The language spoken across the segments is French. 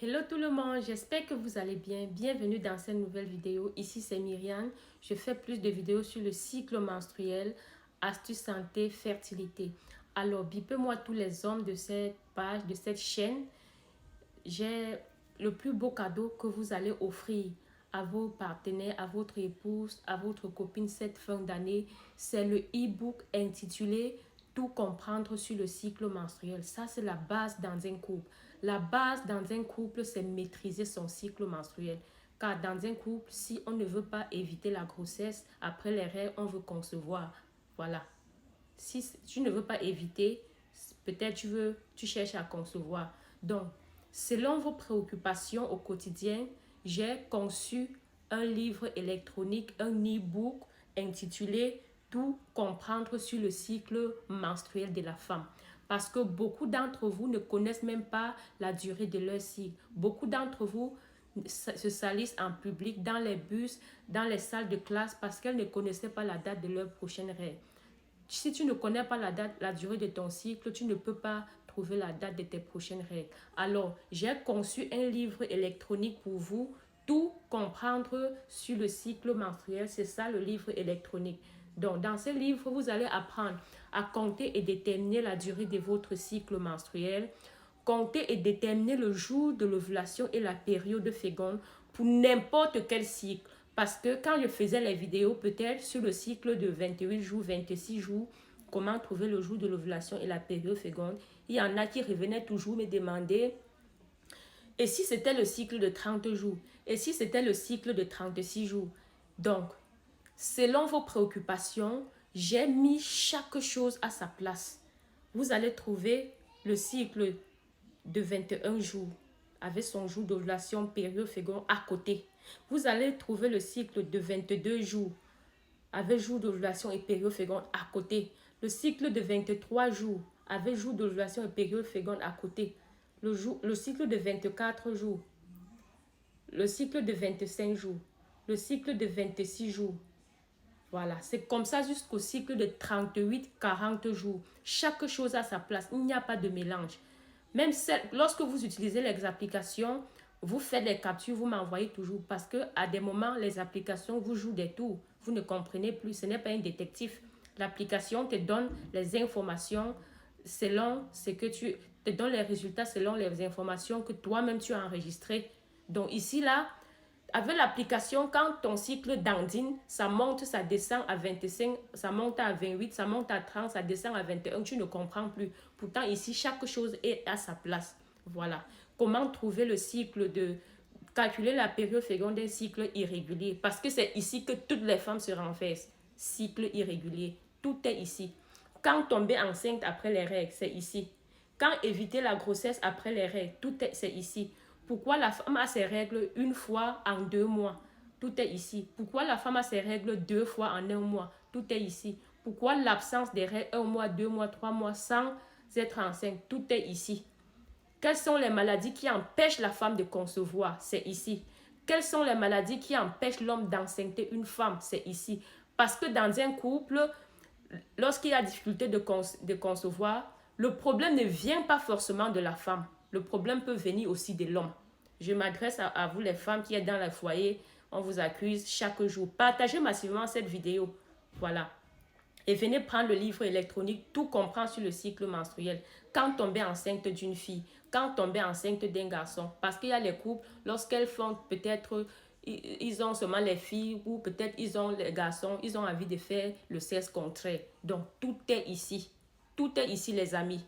Hello tout le monde, j'espère que vous allez bien. Bienvenue dans cette nouvelle vidéo. Ici c'est Myriam. Je fais plus de vidéos sur le cycle menstruel, astuces santé, fertilité. Alors, bipez-moi tous les hommes de cette page, de cette chaîne. J'ai le plus beau cadeau que vous allez offrir à vos partenaires, à votre épouse, à votre copine cette fin d'année. C'est le e-book intitulé Tout comprendre sur le cycle menstruel. Ça, c'est la base dans un couple. La base dans un couple, c'est maîtriser son cycle menstruel. Car dans un couple, si on ne veut pas éviter la grossesse, après les règles, on veut concevoir. Voilà. Si tu ne veux pas éviter, peut-être tu cherches à concevoir. Donc, selon vos préoccupations au quotidien, j'ai conçu un livre électronique, un e-book intitulé Tout comprendre sur le cycle menstruel de la femme. Parce que beaucoup d'entre vous ne connaissent même pas la durée de leur cycle. Beaucoup d'entre vous se salissent en public, dans les bus, dans les salles de classe, parce qu'elles ne connaissaient pas la date de leur prochaine règle. Si tu ne connais pas la date, la durée de ton cycle, tu ne peux pas trouver la date de tes prochaines règles. Alors, j'ai conçu un livre électronique pour vous, tout comprendre sur le cycle menstruel. C'est ça le livre électronique. Donc, dans ce livre, vous allez apprendre à compter et déterminer la durée de votre cycle menstruel, compter et déterminer le jour de l'ovulation et la période féconde pour n'importe quel cycle. Parce que quand je faisais les vidéos, peut-être sur le cycle de 28 jours, 26 jours, comment trouver le jour de l'ovulation et la période féconde, il y en a qui revenaient toujours me demander, et si c'était le cycle de 30 jours, et si c'était le cycle de 36 jours. Donc, selon vos préoccupations, j'ai mis chaque chose à sa place. Vous allez trouver le cycle de 21 jours avec son jour d'ovulation, période féconde à côté. Vous allez trouver le cycle de 22 jours avec jour d'ovulation et période féconde à côté. Le cycle de 23 jours avec jour d'ovulation et période féconde à côté. Le cycle de 24 jours. Le cycle de 25 jours. Le cycle de 26 jours. Voilà, c'est comme ça jusqu'au cycle de 38-40 jours. Chaque chose a sa place, il n'y a pas de mélange. Même lorsque vous utilisez les applications, vous faites des captures, vous m'envoyez toujours parce que à des moments, les applications vous jouent des tours. Vous ne comprenez plus, ce n'est pas un détective. L'application te donne les informations selon ce que tu te donne les résultats selon les informations que toi-même tu as enregistrées. Donc ici, là, avec l'application, quand ton cycle dandine, ça monte, ça descend à 25, ça monte à 28, ça monte à 30, ça descend à 21, tu ne comprends plus. Pourtant, ici, chaque chose est à sa place. Voilà. Comment trouver le cycle de... Calculer la période féconde d'un cycle irrégulier. Parce que c'est ici que toutes les femmes se renversent. Cycle irrégulier. Tout est ici. Quand tomber enceinte après les règles, c'est ici. Quand éviter la grossesse après les règles, c'est ici. Pourquoi la femme a ses règles une fois en 2 mois? Tout est ici. Pourquoi la femme a ses règles 2 fois en 1 mois? Tout est ici. Pourquoi l'absence des règles 1 mois, 2 mois, 3 mois sans être enceinte? Tout est ici. Quelles sont les maladies qui empêchent la femme de concevoir? C'est ici. Quelles sont les maladies qui empêchent l'homme d'enceinte une femme? C'est ici. Parce que dans un couple, lorsqu'il y a difficulté de concevoir, le problème ne vient pas forcément de la femme. Le problème peut venir aussi de l'homme. Je m'adresse à vous les femmes qui êtes dans le foyer. On vous accuse chaque jour. Partagez massivement cette vidéo. Voilà. Et venez prendre le livre électronique Tout comprendre sur le cycle menstruel. Quand tomber enceinte d'une fille, quand tomber enceinte d'un garçon. Parce qu'il y a les couples, lorsqu'elles font peut-être, ils ont seulement les filles ou peut-être ils ont les garçons, ils ont envie de faire le sexe contraire. Donc tout est ici. Tout est ici les amis.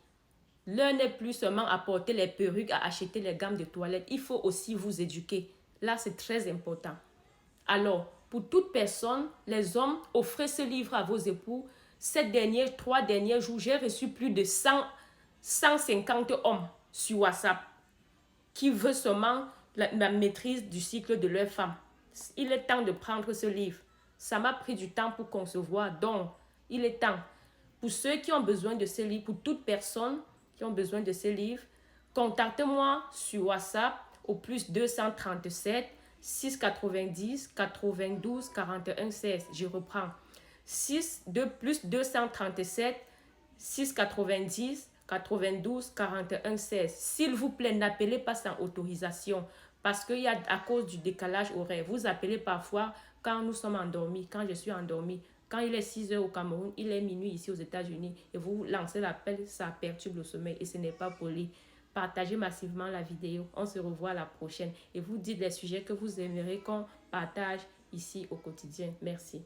L'un n'est plus seulement à porter les perruques, à acheter les gammes de toilettes. Il faut aussi vous éduquer. Là, c'est très important. Alors, pour toute personne, les hommes, offrez ce livre à vos époux. Ces 3 derniers jours, j'ai reçu plus de 150 hommes sur WhatsApp qui veulent seulement la maîtrise du cycle de leur femme. Il est temps de prendre ce livre. Ça m'a pris du temps pour concevoir, donc il est temps. Pour ceux qui ont besoin de ce livre, pour toute personne qui ont besoin de ce livre, contactez-moi sur WhatsApp au plus 237 690 92 41 16. Je reprends. Plus 237 690 92 41 16. S'il vous plaît, n'appelez pas sans autorisation parce qu'il y a à cause du décalage horaire. Vous appelez parfois quand nous sommes endormis, quand je suis endormie. Quand il est 6 heures au Cameroun, il est minuit ici aux États-Unis et vous lancez l'appel, ça perturbe le sommeil et ce n'est pas poli. Partagez massivement la vidéo. On se revoit à la prochaine et vous dites les sujets que vous aimeriez qu'on partage ici au quotidien. Merci.